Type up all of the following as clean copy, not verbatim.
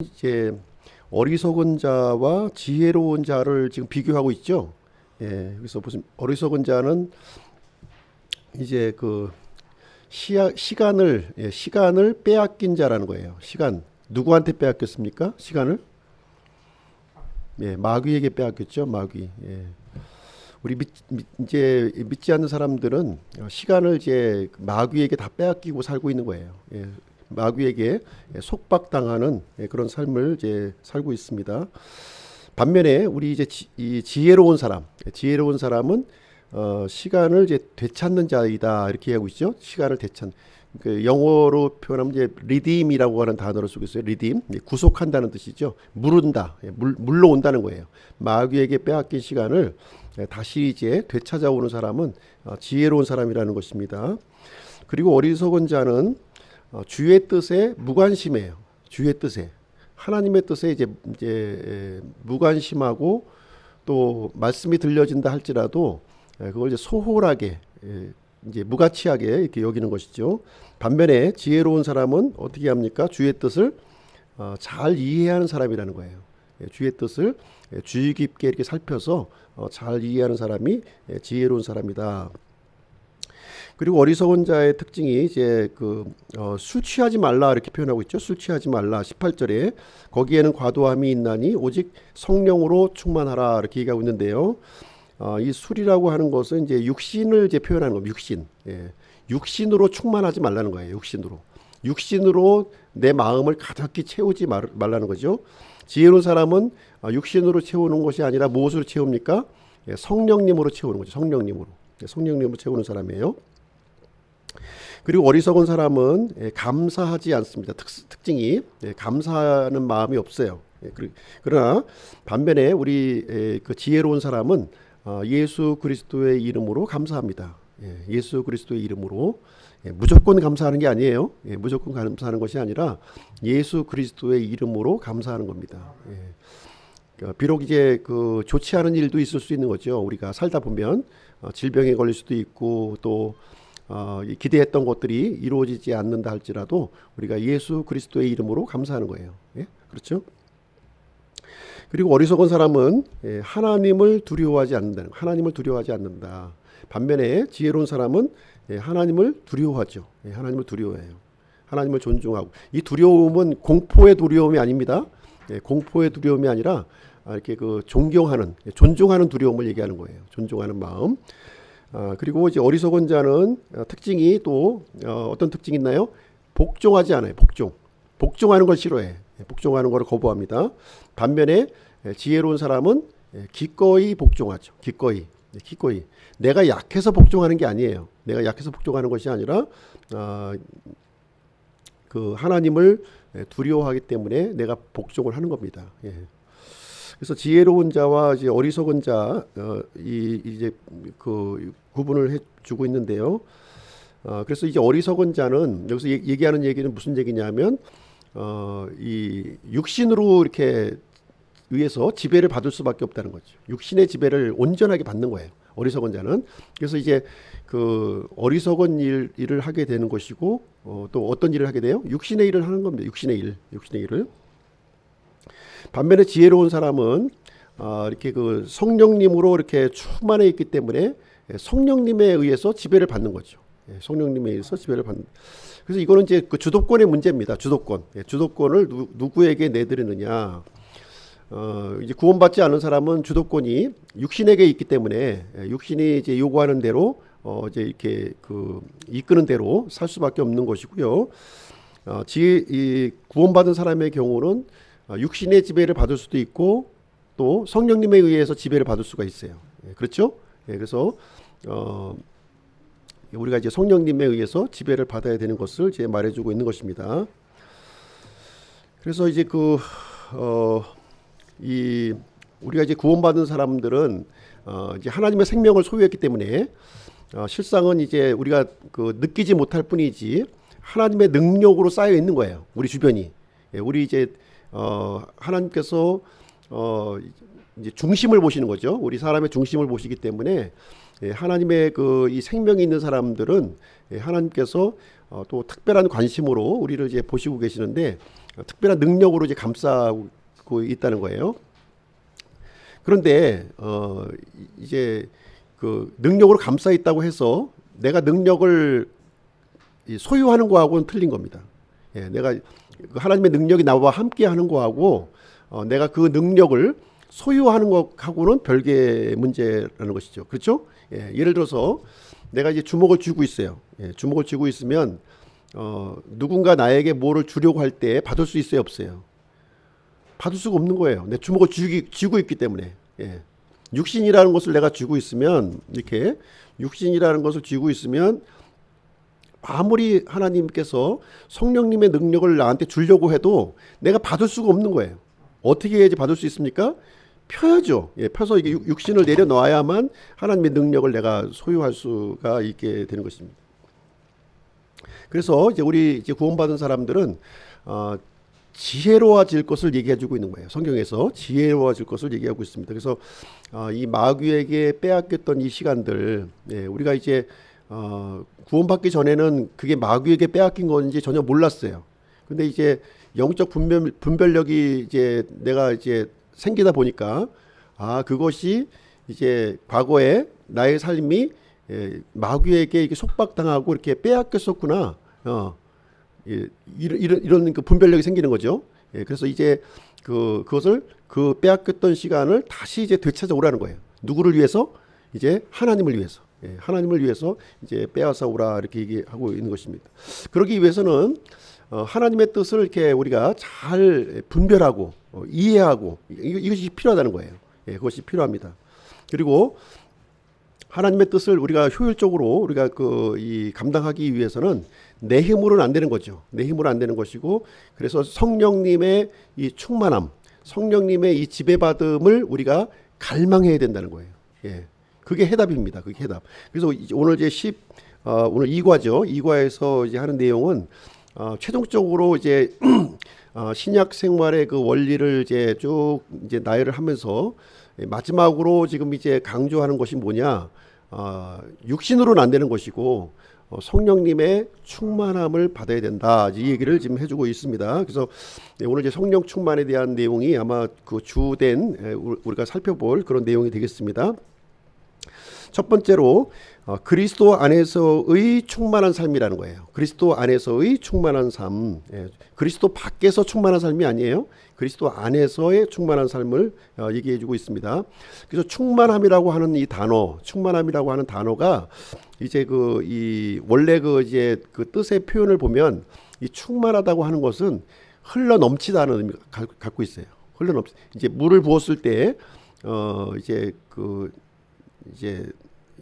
이제 어리석은 자와 지혜로운 자를 지금 비교하고 있죠. 그래서 무슨 어리석은 자는 이제 그 시간을 빼앗긴 자라는 거예요. 시간 누구한테 빼앗겼습니까? 시간을 마귀에게 빼앗겼죠. 마귀. 우리 이제 믿지 않는 사람들은 시간을 이제 마귀에게 다 빼앗기고 살고 있는 거예요. 마귀에게 속박당하는 그런 삶을 이제 살고 있습니다. 반면에 우리 이제 이 지혜로운 사람은 시간을 이제 되찾는 자이다 이렇게 하고 있죠. 시간을 그 영어로 표현하면 이제 redeem이라고 하는 단어를 쓰고 있어요. redeem, 구속한다는 뜻이죠. 물러 온다는 거예요. 마귀에게 빼앗긴 시간을 다시 이제 되찾아오는 사람은 지혜로운 사람이라는 것입니다. 그리고 어리석은 자는 주의 뜻에 무관심해요. 주의 뜻에 하나님의 뜻에 이제 무관심하고 또 말씀이 들려진다 할지라도 그걸 이제 소홀하게 이제 무가치하게 이렇게 여기는 것이죠. 반면에 지혜로운 사람은 어떻게 합니까? 주의 뜻을 잘 이해하는 사람이라는 거예요. 주의 뜻을 주의 깊게 이렇게 살펴서 잘 이해하는 사람이 지혜로운 사람이다. 그리고 어리석은 자의 특징이 이제 술 취하지 말라 이렇게 표현하고 있죠. 술 취하지 말라 18절에 거기에는 과도함이 있나니 오직 성령으로 충만하라 이렇게 얘기하고 있는데요. 이 술이라고 하는 것은 이제 육신을 이제 표현하는 겁니다. 육신으로 충만하지 말라는 거예요. 육신으로 내 마음을 가득히 채우지 말라는 거죠. 지혜로운 사람은 육신으로 채우는 것이 아니라 무엇으로 채웁니까? 성령님으로 채우는 거죠. 성령님으로 채우는 사람이에요. 그리고 어리석은 사람은 감사하지 않습니다. 특징이 감사하는 마음이 없어요. 그러나 반면에 우리 그 지혜로운 사람은 예수 그리스도의 이름으로 감사합니다. 예수 그리스도의 이름으로 무조건 감사하는 게 아니에요. 무조건 감사하는 것이 아니라 예수 그리스도의 이름으로 감사하는 겁니다. 비록 이제 그 좋지 않은 일도 있을 수 있는 거죠. 우리가 살다 보면 질병에 걸릴 수도 있고 또 기대했던 것들이 이루어지지 않는다 할지라도 우리가 예수 그리스도의 이름으로 감사하는 거예요. 그렇죠? 그리고 어리석은 사람은 하나님을 두려워하지 않는다. 반면에 지혜로운 사람은 하나님을 두려워하죠. 하나님을 두려워해요. 하나님을 존중하고 이 두려움은 공포의 두려움이 아닙니다. 공포의 두려움이 아니라 이렇게 존중하는 두려움을 얘기하는 거예요. 존중하는 마음. 그리고 이제 어리석은 자는 특징이 또 어떤 특징이 있나요? 복종하지 않아요. 복종하는 걸 싫어해. 복종하는 걸 거부합니다. 반면에 지혜로운 사람은 기꺼이 복종하죠. 기꺼이. 내가 약해서 복종하는 게 아니에요. 내가 약해서 복종하는 것이 아니라 그 하나님을 두려워하기 때문에 내가 복종을 하는 겁니다. 그래서 지혜로운 자와 이제 어리석은 자 이제 그 구분을 해주고 있는데요. 그래서 이제 어리석은 자는 여기서 얘기하는 얘기는 무슨 얘기냐면 이 육신으로 이렇게 의해서 지배를 받을 수밖에 없다는 거죠. 육신의 지배를 온전하게 받는 거예요. 어리석은 자는. 그래서 이제 그 어리석은 일을 하게 되는 것이고 또 어떤 일을 하게 돼요? 육신의 일을 하는 겁니다. 육신의 일을. 반면에 지혜로운 사람은 이렇게 그 성령님으로 이렇게 충만해 있기 때문에 성령님에 의해서 지배를 받는 거죠. 성령님에 의해서 지배를 받는. 그래서 이거는 이제 그 주도권의 문제입니다. 주도권을 누구에게 내드리느냐. 이제 구원받지 않은 사람은 주도권이 육신에게 있기 때문에 육신이 이제 요구하는 대로 이제 이렇게 그 이끄는 대로 살 수밖에 없는 것이고요. 이 구원받은 사람의 경우는 육신의 지배를 받을 수도 있고 또 성령님에 의해서 지배를 받을 수가 있어요. 그렇죠? 그래서 우리가 이제 성령님에 의해서 지배를 받아야 되는 것을 이제 말해주고 있는 것입니다. 그래서 이제 우리가 이제 구원받은 사람들은 이제 하나님의 생명을 소유했기 때문에 실상은 이제 우리가 느끼지 못할 뿐이지 하나님의 능력으로 쌓여 있는 거예요. 우리 주변이. 우리 이제 하나님께서 이제 중심을 보시는 거죠. 우리 사람의 중심을 보시기 때문에 하나님의 이 생명이 있는 사람들은 하나님께서 또 특별한 관심으로 우리를 이제 보시고 계시는데 특별한 능력으로 이제 감싸고 있다는 거예요. 그런데 이제 그 능력으로 감싸 있다고 해서 내가 능력을 소유하는 거하고는 틀린 겁니다. 예, 내가 하나님의 능력이 나와 함께 하는 거하고 내가 그 능력을 소유하는 것하고는 별개의 문제라는 것이죠. 그렇죠? 예, 예를 들어서 내가 이제 주먹을 쥐고 있어요. 예, 주먹을 쥐고 있으면 누군가 나에게 뭐를 주려고 할 때 받을 수 있어요, 없어요? 받을 수가 없는 거예요. 내 주먹을 쥐고 있기 때문에. 예. 육신이라는 것을 내가 쥐고 있으면, 이렇게 육신이라는 것을 쥐고 있으면 아무리 하나님께서 성령님의 능력을 나한테 주려고 해도 내가 받을 수가 없는 거예요. 어떻게 해야지 받을 수 있습니까? 펴야죠. 예, 펴서 이게 육신을 내려놔야만 하나님의 능력을 내가 소유할 수가 있게 되는 것입니다. 그래서 이제 우리 이제 구원받은 사람들은 지혜로워질 것을 얘기해주고 있는 거예요. 성경에서 지혜로워질 것을 얘기하고 있습니다. 그래서 이 마귀에게 빼앗겼던 이 시간들, 예, 우리가 이제 구원받기 전에는 그게 마귀에게 빼앗긴 건지 전혀 몰랐어요. 근데 이제 영적 분별력이 이제 내가 이제 생기다 보니까 그것이 이제 과거에 나의 삶이 마귀에게 이렇게 속박당하고 이렇게 빼앗겼었구나. 예, 이런 그 분별력이 생기는 거죠. 예, 그래서 이제 그것을 그 빼앗겼던 시간을 다시 이제 되찾아오라는 거예요. 누구를 위해서? 이제 하나님을 위해서. 예, 하나님을 위해서 이제 빼앗아 오라 이렇게 얘기하고 있는 것입니다. 그러기 위해서는 하나님의 뜻을 이렇게 우리가 잘 분별하고 이해하고 이것이 필요하다는 거예요. 예, 그것이 필요합니다. 그리고 하나님의 뜻을 우리가 효율적으로 우리가 이 감당하기 위해서는 내 힘으로는 안 되는 거죠. 내 힘으로 안 되는 것이고, 그래서 성령님의 이 충만함, 성령님의 이 지배받음을 우리가 갈망해야 된다는 거예요. 예, 그게 해답입니다. 그게 해답. 그래서 오늘 이제 오늘 2과죠. 2과에서 이제 하는 내용은 최종적으로 이제 신약 생활의 그 원리를 이제 쭉 이제 나열을 하면서 마지막으로 지금 이제 강조하는 것이 뭐냐? 육신으로는 안 되는 것이고 성령님의 충만함을 받아야 된다. 이 얘기를 지금 해주고 있습니다. 그래서 오늘 이제 성령 충만에 대한 내용이 아마 그 주된 우리가 살펴볼 그런 내용이 되겠습니다. 첫 번째로 그리스도 안에서의 충만한 삶이라는 거예요. 그리스도 안에서의 충만한 삶. 예, 그리스도 밖에서 충만한 삶이 아니에요. 그리스도 안에서의 충만한 삶을 얘기해주고 있습니다. 그래서 충만함이라고 하는 이 단어, 충만함이라고 하는 단어가 이제 이 원래 이제 그 뜻의 표현을 보면 이 충만하다고 하는 것은 흘러 넘치다는 의미가 갖고 있어요. 흘러 넘치. 이제 물을 부었을 때 이제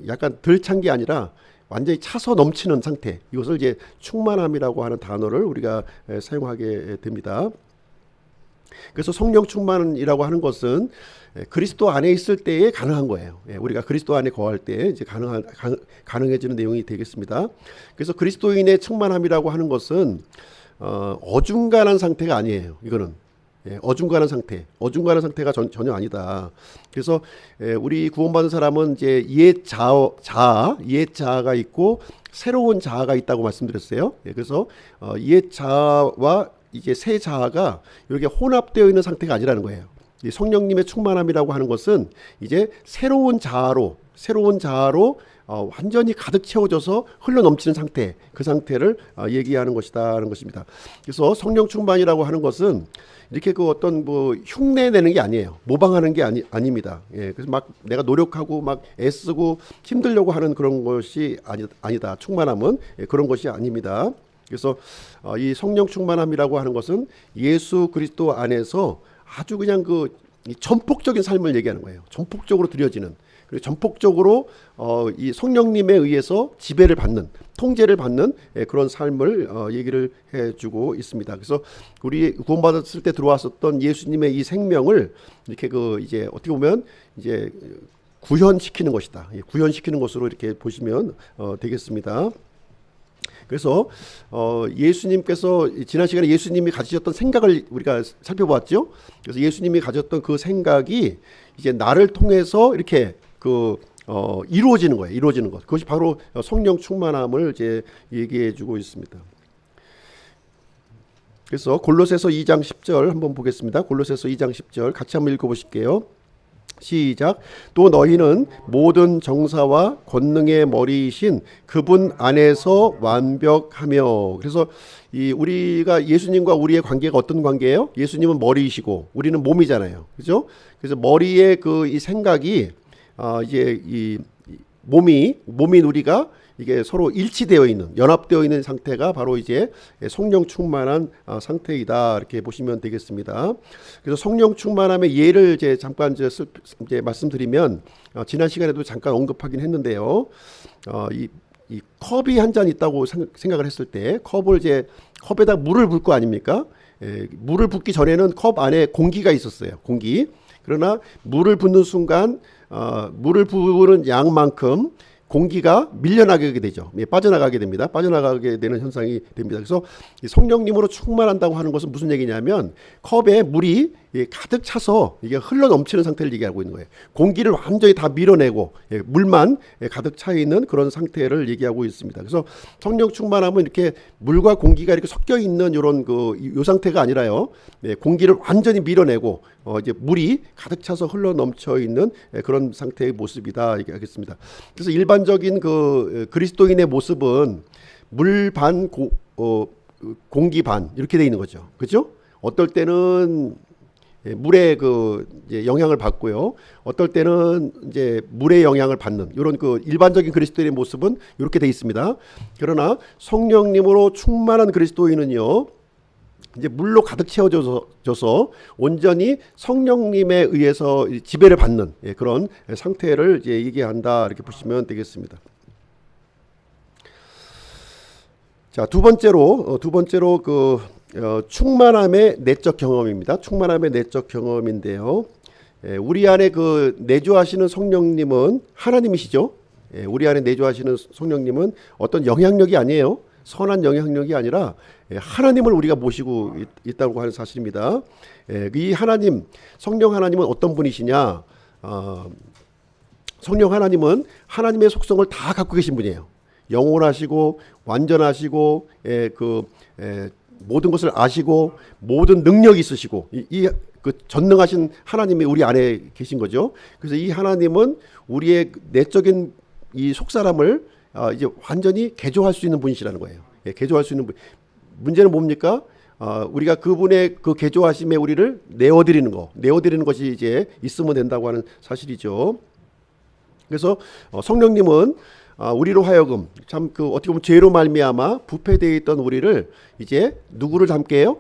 약간 덜 찬 게 아니라 완전히 차서 넘치는 상태. 이것을 이제 충만함이라고 하는 단어를 우리가 사용하게 됩니다. 그래서 성령 충만이라고 하는 것은 그리스도 안에 있을 때에 가능한 거예요. 우리가 그리스도 안에 거할 때 이제 가능해지는 내용이 되겠습니다. 그래서 그리스도인의 충만함이라고 하는 것은 어중간한 상태가 아니에요. 이거는. 어중간한 상태가 전혀 아니다. 그래서 우리 구원받은 사람은 이제 옛 자아가 있고 새로운 자아가 있다고 말씀드렸어요. 그래서 옛 자아와 이제 새 자아가 이렇게 혼합되어 있는 상태가 아니라는 거예요. 성령님의 충만함이라고 하는 것은 이제 새로운 자아로 완전히 가득 채워져서 흘러 넘치는 상태, 그 상태를 얘기하는 것이다라는 것입니다. 그래서 성령 충만이라고 하는 것은 이렇게 어떤 흉내 내는 게 아니에요. 모방하는 게 아닙니다. 예, 그래서 막 내가 노력하고 막 애쓰고 힘들려고 하는 그런 것이 아니다. 충만함은 그런 것이 아닙니다. 그래서 이 성령 충만함이라고 하는 것은 예수 그리스도 안에서 아주 그냥 이 전폭적인 삶을 얘기하는 거예요. 전폭적으로 드려지는. 그리고 전폭적으로 이 성령님에 의해서 지배를 받는, 통제를 받는 그런 삶을 얘기를 해주고 있습니다. 그래서 우리 구원받았을 때 들어왔었던 예수님의 이 생명을 이렇게 이제 어떻게 보면 이제 구현시키는 것이다. 구현시키는 것으로 이렇게 보시면 되겠습니다. 그래서 예수님께서 지난 시간에 예수님이 가지셨던 생각을 우리가 살펴보았죠. 그래서 예수님이 가졌던 그 생각이 이제 나를 통해서 이렇게 이루어지는 거예요. 이루어지는 것. 그것이 바로 성령 충만함을 이제 얘기해주고 있습니다. 그래서 골로새서 2장 10절 한번 보겠습니다. 골로새서 2장 10절 같이 한번 읽어보실게요. 시작. 또 너희는 모든 정사와 권능의 머리이신 그분 안에서 완벽하며. 그래서 이 우리가 예수님과 우리의 관계가 어떤 관계예요? 예수님은 머리이시고 우리는 몸이잖아요. 그죠? 그래서 머리의 그 이 생각이 이제 이 몸인 우리가 이게 서로 일치되어 있는, 연합되어 있는 상태가 바로 이제 성령 충만한 상태이다, 이렇게 보시면 되겠습니다. 그래서 성령 충만함의 예를 이제 잠깐 이제 말씀드리면, 지난 시간에도 잠깐 언급하긴 했는데요. 이 컵이 한 잔 있다고 생각을 했을 때 컵에다 물을 붓고 아닙니까? 물을 붓기 전에는 컵 안에 공기가 있었어요. 공기. 그러나 물을 붓는 순간 물을 부으는 양만큼 공기가 밀려나게 되죠. 빠져나가게 됩니다. 빠져나가게 되는 현상이 됩니다. 그래서 성령님으로 충만한다고 하는 것은 무슨 얘기냐면 컵에 물이 가득 차서 이게 흘러 넘치는 상태를 얘기하고 있는 거예요. 공기를 완전히 다 밀어내고 물만 가득 차 있는 그런 상태를 얘기하고 있습니다. 그래서 성령 충만하면 이렇게 물과 공기가 이렇게 섞여 있는 이런 요 상태가 아니라요. 공기를 완전히 밀어내고 이제 물이 가득 차서 흘러 넘쳐 있는 그런 상태의 모습이다 얘기하겠습니다. 그래서 일반적인 그리스도인의 모습은 물 반 공기 반 이렇게 돼 있는 거죠. 그렇죠? 어떨 때는 물의 이제 영향을 받고요. 어떨 때는 이제 물의 영향을 받는 이런 일반적인 그리스도인의 모습은 이렇게 돼 있습니다. 그러나 성령님으로 충만한 그리스도인은요, 이제 물로 가득 채워져서 온전히 성령님에 의해서 지배를 받는 그런 상태를 이제 얘기한다, 이렇게 보시면 되겠습니다. 자, 두 번째로 충만함의 내적 경험입니다. 충만함의 내적 경험인데요. 우리 안에 내주하시는 성령님은 하나님이시죠. 우리 안에 내주하시는 성령님은 어떤 영향력이 아니에요. 선한 영향력이 아니라 하나님을 우리가 모시고 있다고 하는 사실입니다. 이 하나님, 성령 하나님은 어떤 분이시냐? 성령 하나님은 하나님의 속성을 다 갖고 계신 분이에요. 영원하시고 완전하시고 모든 것을 아시고 모든 능력이 있으시고 그 전능하신 하나님이 우리 안에 계신 거죠. 그래서 이 하나님은 우리의 내적인 이 속사람을 이제 완전히 개조할 수 있는 분이시라는 거예요. 개조할 수 있는 분. 문제는 뭡니까? 우리가 그분의 그 개조하심에 우리를 내어드리는 것이 이제 있으면 된다고 하는 사실이죠. 그래서 성령님은 우리로 하여금 어떻게 보면 죄로 말미암아 부패되어 있던 우리를 이제 누구를 닮게 해요?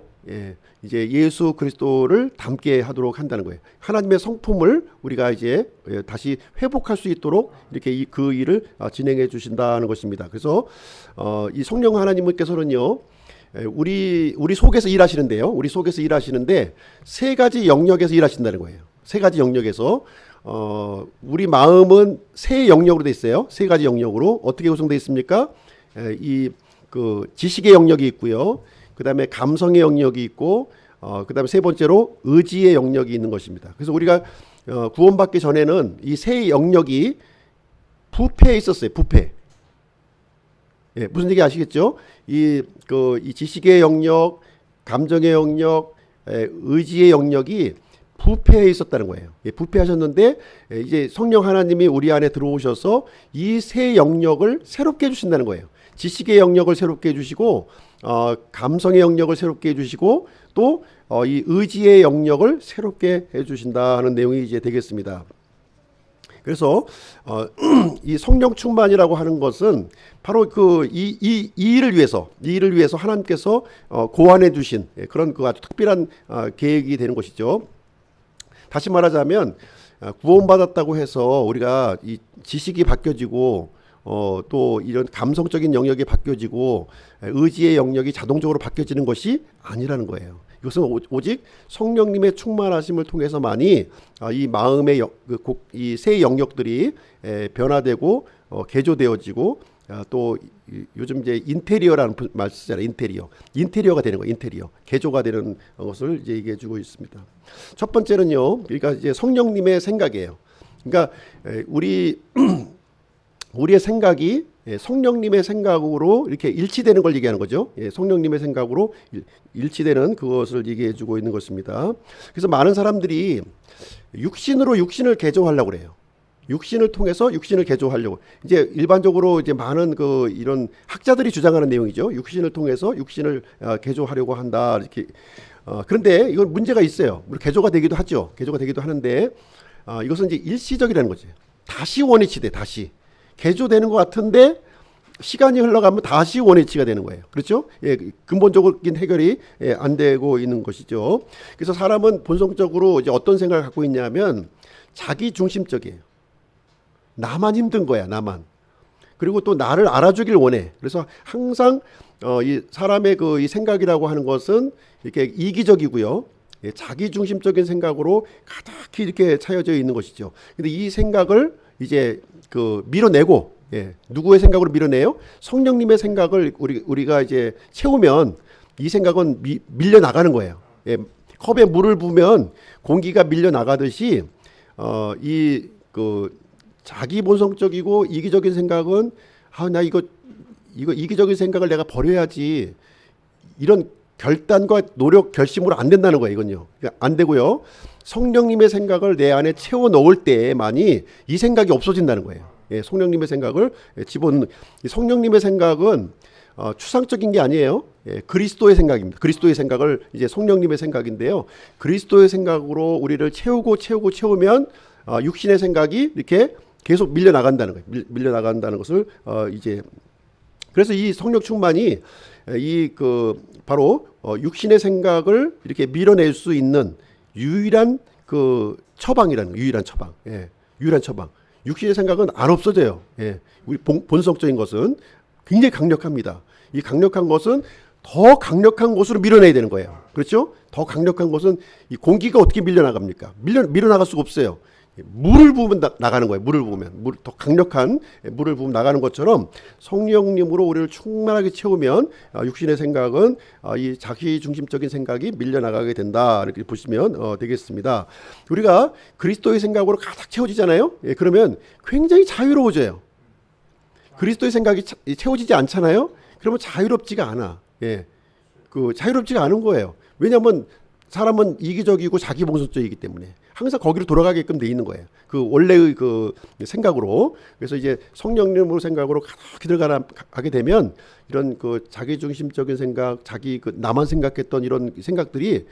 이제 예수 그리스도를 닮게 하도록 한다는 거예요. 하나님의 성품을 우리가 이제 다시 회복할 수 있도록 이렇게 그 일을 진행해 주신다는 것입니다. 그래서 이 성령 하나님께서는요, 우리 속에서 일하시는데요. 우리 속에서 일하시는데 세 가지 영역에서 일하신다는 거예요. 세 가지 영역에서 우리 마음은 세 영역으로 돼 있어요. 세 가지 영역으로 어떻게 구성되어 있습니까? 지식의 영역이 있고요. 그 다음에 감성의 영역이 있고, 그 다음에 세 번째로 의지의 영역이 있는 것입니다. 그래서 우리가 구원받기 전에는 이 세 영역이 부패에 있었어요. 부패. 무슨 얘기 아시겠죠? 이 지식의 영역, 감정의 영역, 의지의 영역이 부패해 있었다는 거예요. 부패하셨는데 이제 성령 하나님이 우리 안에 들어오셔서 이 세 영역을 새롭게 해주신다는 거예요. 지식의 영역을 새롭게 해주시고, 감성의 영역을 새롭게 해주시고, 또 이 의지의 영역을 새롭게 해주신다는 내용이 이제 되겠습니다. 그래서 이 성령 충만이라고 하는 것은 바로 이 일을 위해서 하나님께서 고안해 주신 그런 아주 특별한 계획이 되는 것이죠. 다시 말하자면 구원받았다고 해서 우리가 이 지식이 바뀌어지고 또 이런 감성적인 영역이 바뀌어지고 의지의 영역이 자동적으로 바뀌어지는 것이 아니라는 거예요. 이것은 오직 성령님의 충만하심을 통해서만이 이 마음의 이 세 영역들이 변화되고 개조되어지고, 또 요즘 이제 인테리어라는 말 쓰잖아요. 인테리어가 되는 거예요. 인테리어 개조가 되는 것을 이제 얘기해 주고 있습니다. 첫 번째는요, 그러니까 이제 성령님의 생각이에요. 그러니까 우리의 생각이 성령님의 생각으로 이렇게 일치되는 걸 얘기하는 거죠. 성령님의 생각으로 일치되는 그것을 얘기해 주고 있는 것입니다. 그래서 많은 사람들이 육신으로 육신을 개조하려고 그래요. 육신을 통해서 육신을 개조하려고. 이제 일반적으로 이제 많은 이런 학자들이 주장하는 내용이죠. 육신을 통해서 육신을 개조하려고 한다. 이렇게. 그런데 이건 문제가 있어요. 개조가 되기도 하죠. 개조가 되기도 하는데 이것은 이제 일시적이라는 거죠. 다시 원위치돼. 다시 개조되는 것 같은데 시간이 흘러가면 다시 원위치가 되는 거예요. 그렇죠? 근본적인 해결이 안 되고 있는 것이죠. 그래서 사람은 본성적으로 이제 어떤 생각을 갖고 있냐면 자기 중심적이에요. 나만 힘든 거야, 나만. 그리고 또 나를 알아주길 원해. 그래서 항상 이 사람의 이 생각이라고 하는 것은 이렇게 이기적이고요. 자기 중심적인 생각으로 가득히 이렇게 차여져 있는 것이죠. 근데 이 생각을 이제 밀어내고, 누구의 생각으로 밀어내요? 성령님의 생각을 우리가 이제 채우면 이 생각은 밀려 나가는 거예요. 컵에 물을 부으면 공기가 밀려 나가듯이 자기 본성적이고 이기적인 생각은 나 이거 이기적인 생각을 내가 버려야지, 이런 결단과 노력 결심으로 안 된다는 거예요. 이건요. 그러니까 안 되고요. 성령님의 생각을 내 안에 채워 넣을 때만이 이 생각이 없어진다는 거예요. 성령님의 생각을 집어넣는. 성령님의 생각은 추상적인 게 아니에요. 그리스도의 생각입니다. 그리스도의 생각을 이제 성령님의 생각인데요. 그리스도의 생각으로 우리를 채우면 육신의 생각이 이렇게 계속 밀려 나간다는 거예요. 밀려 나간다는 것을 이제, 그래서 이 성령 충만이 바로 육신의 생각을 이렇게 밀어낼 수 있는 유일한 처방이라는 거예요. 유일한 처방. 유일한 처방. 육신의 생각은 안 없어져요. 우리 본성적인 것은 굉장히 강력합니다. 이 강력한 것은 더 강력한 곳으로 밀어내야 되는 거예요. 그렇죠? 더 강력한 것은 이 공기가 어떻게 밀려나갑니까? 밀어나갈 수가 없어요. 물을 부으면 나가는 거예요. 물을 부으면. 더 강력한 물을 부으면 나가는 것처럼 성령님으로 우리를 충만하게 채우면 육신의 생각은 이 자기 중심적인 생각이 밀려나가게 된다. 이렇게 보시면 되겠습니다. 우리가 그리스도의 생각으로 가득 채워지잖아요. 그러면 굉장히 자유로워져요. 그리스도의 생각이 채워지지 않잖아요. 그러면 자유롭지가 않아. 자유롭지가 않은 거예요. 왜냐하면 사람은 이기적이고 자기 본성적이기 때문에 항상 거기로 돌아가게끔 돼 있는 거예요. 원래의 생각으로. 그래서 이제 성령님으로 생각으로 가득히 들어가게 되면 이런 자기 중심적인 생각, 자기 나만 생각했던 이런 생각들이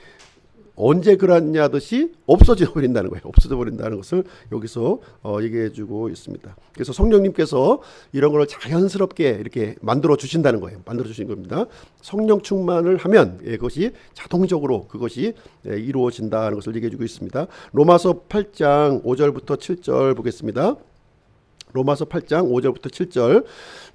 언제 그랬냐듯이 없어져 버린다는 거예요. 없어져 버린다는 것을 여기서 얘기해 주고 있습니다. 그래서 성령님께서 이런 걸 자연스럽게 이렇게 만들어 주신다는 거예요. 만들어 주신 겁니다. 성령 충만을 하면 그것이 자동적으로 그것이 이루어진다는 것을 얘기해 주고 있습니다. 로마서 8장 5절부터 7절 보겠습니다. 로마서 8장 5절부터 7절.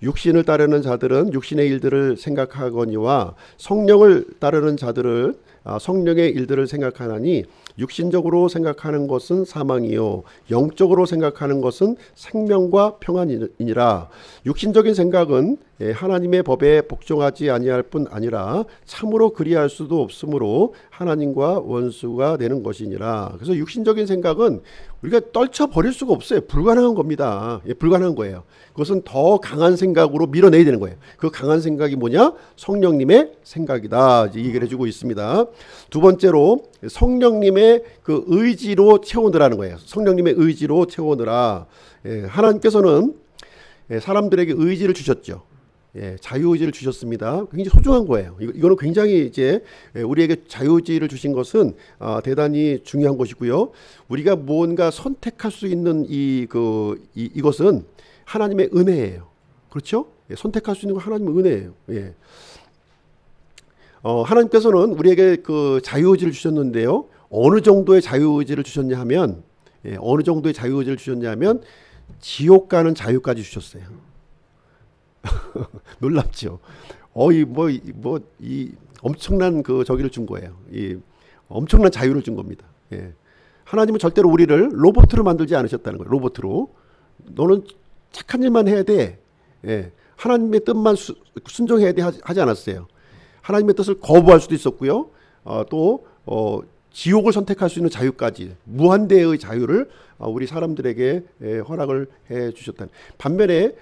육신을 따르는 자들은 육신의 일들을 생각하거니와 성령을 따르는 자들을 성령의 일들을 생각하나니 육신적으로 생각하는 것은 사망이요 영적으로 생각하는 것은 생명과 평안이니라. 육신적인 생각은 하나님의 법에 복종하지 아니할 뿐 아니라 참으로 그리할 수도 없으므로 하나님과 원수가 되는 것이니라. 그래서 육신적인 생각은 우리가 떨쳐버릴 수가 없어요. 불가능한 겁니다. 불가능한 거예요. 그것은 더 강한 생각으로 밀어내야 되는 거예요. 그 강한 생각이 뭐냐? 성령님의 생각이다. 이제 얘기를 해주고 있습니다. 두 번째로 성령님의 의지로 채우느라는 거예요. 성령님의 의지로 채우느라. 하나님께서는 사람들에게 의지를 주셨죠. 자유의지를 주셨습니다. 굉장히 소중한 거예요. 이거는 굉장히 이제 우리에게 자유의지를 주신 것은 대단히 중요한 것이고요. 우리가 무언가 선택할 수 있는 이것은 하나님의 은혜예요. 그렇죠? 선택할 수 있는 건 하나님의 은혜예요. 하나님께서는 우리에게 자유의지를 주셨는데요. 어느 정도의 자유의지를 주셨냐 하면 지옥 가는 자유까지 주셨어요. 놀랍죠. 이 엄청난 저기를 준 거예요. 이 엄청난 자유를 준 겁니다. 하나님은 절대로 우리를 로봇으로 만들지 않으셨다는 거예요. 로봇으로. 너는 착한 일만 해야 돼. 하나님의 뜻만 순종해야 돼 하지 않았어요. 하나님의 뜻을 거부할 수도 있었고요. 또 지옥을 선택할 수 있는 자유까지 무한대의 자유를 우리 사람들에게 허락을 해 주셨다는. 반면에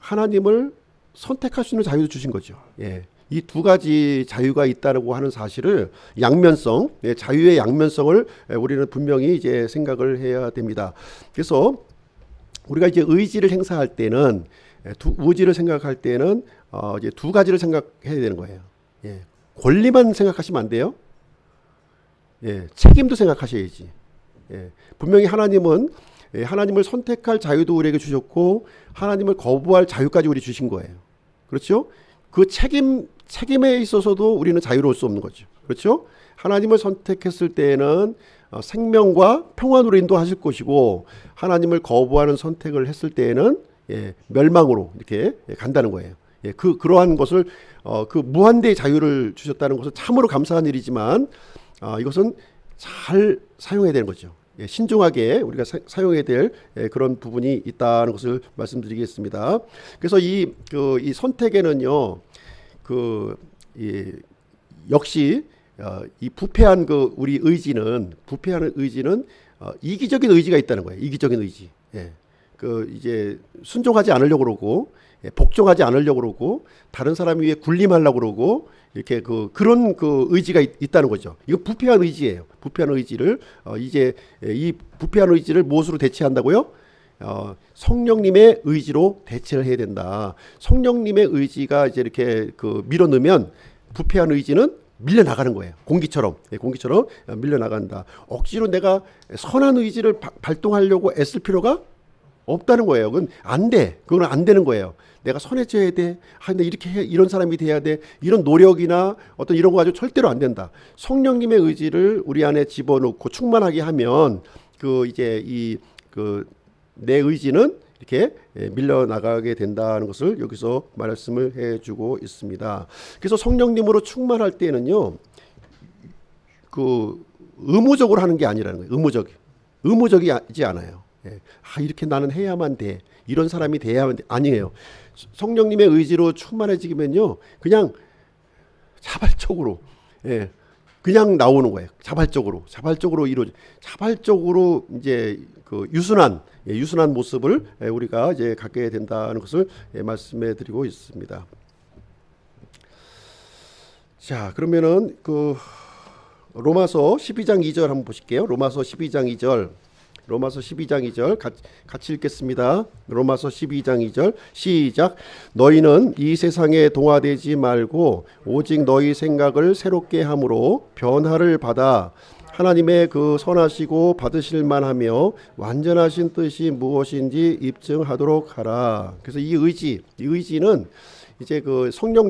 하나님을 선택할 수 있는 자유도 주신 거죠. 예. 이 두 가지 자유가 있다고 하는 사실을 양면성, 예, 자유의 양면성을 우리는 분명히 이제 생각을 해야 됩니다. 그래서 우리가 이제 의지를 행사할 때는 의지를 생각할 때는 이제 두 가지를 생각해야 되는 거예요. 예. 권리만 생각하시면 안 돼요. 예. 책임도 생각하셔야지. 예. 분명히 하나님은 하나님을 선택할 자유도 우리에게 주셨고 하나님을 거부할 자유까지 우리 주신 거예요. 그렇죠? 그 책임에 있어서도 우리는 자유로울 수 없는 거죠. 그렇죠? 하나님을 선택했을 때는 생명과 평안으로 인도하실 것이고 하나님을 거부하는 선택을 했을 때에는 멸망으로 이렇게 간다는 거예요. 그러한 것을 그 무한대의 자유를 주셨다는 것은 참으로 감사한 일이지만 이것은 잘 사용해야 되는 거죠. 신중하게 우리가 사용해야 될 그런 부분이 있다는 것을 말씀드리겠습니다. 그래서 이 선택에는요, 역시 이 부패한 우리 의지는 이기적인 의지가 있다는 거예요. 이기적인 의지. 이제 순종하지 않으려고 그러고 복종하지 않으려고 그러고 다른 사람 위에 군림하려고 그러고 이렇게 그런 의지가 있다는 거죠. 이거 부패한 의지예요. 부패한 의지를 이제 이 부패한 의지를 무엇으로 대체한다고요? 성령님의 의지로 대체를 해야 된다. 성령님의 의지가 이제 이렇게 밀어넣으면 부패한 의지는 밀려 나가는 거예요. 공기처럼 밀려 나간다. 억지로 내가 선한 의지를 발동하려고 애쓸 필요가 없다는 거예요. 그건 안 돼. 그건 안 되는 거예요. 내가 선해져야 돼. 근데 이런 사람이 돼야 돼. 이런 노력이나 어떤 이런 거 가지고 절대로 안 된다. 성령님의 의지를 우리 안에 집어넣고 충만하게 하면 내 의지는 이렇게 밀려 나가게 된다는 것을 여기서 말씀을 해주고 있습니다. 그래서 성령님으로 충만할 때는요, 의무적으로 하는 게 아니라는 거예요. 의무적이지 않아요. 이렇게 나는 해야만 돼. 이런 사람이 돼야만 돼. 아니에요. 성령님의 의지로 충만해지면요, 그냥 자발적으로, 그냥 나오는 거예요. 자발적으로 이제 유순한 모습을 우리가 이제 갖게 된다는 것을 말씀해 드리고 있습니다. 자, 그러면은 로마서 12장 2절 한번 보실게요. 로마서 12장 2절 같이 읽겠습니다. 로마서 12장 2절 시작. 너희는 이 세상에 동화되지 말고 오직 너희 생각을 새롭게 함으로 변화를 받아 하나님의 선하시고 받으실 만하며 완전하신 뜻이 무엇인지 입증하도록 하라. 그래서 이 의지는 이제 성령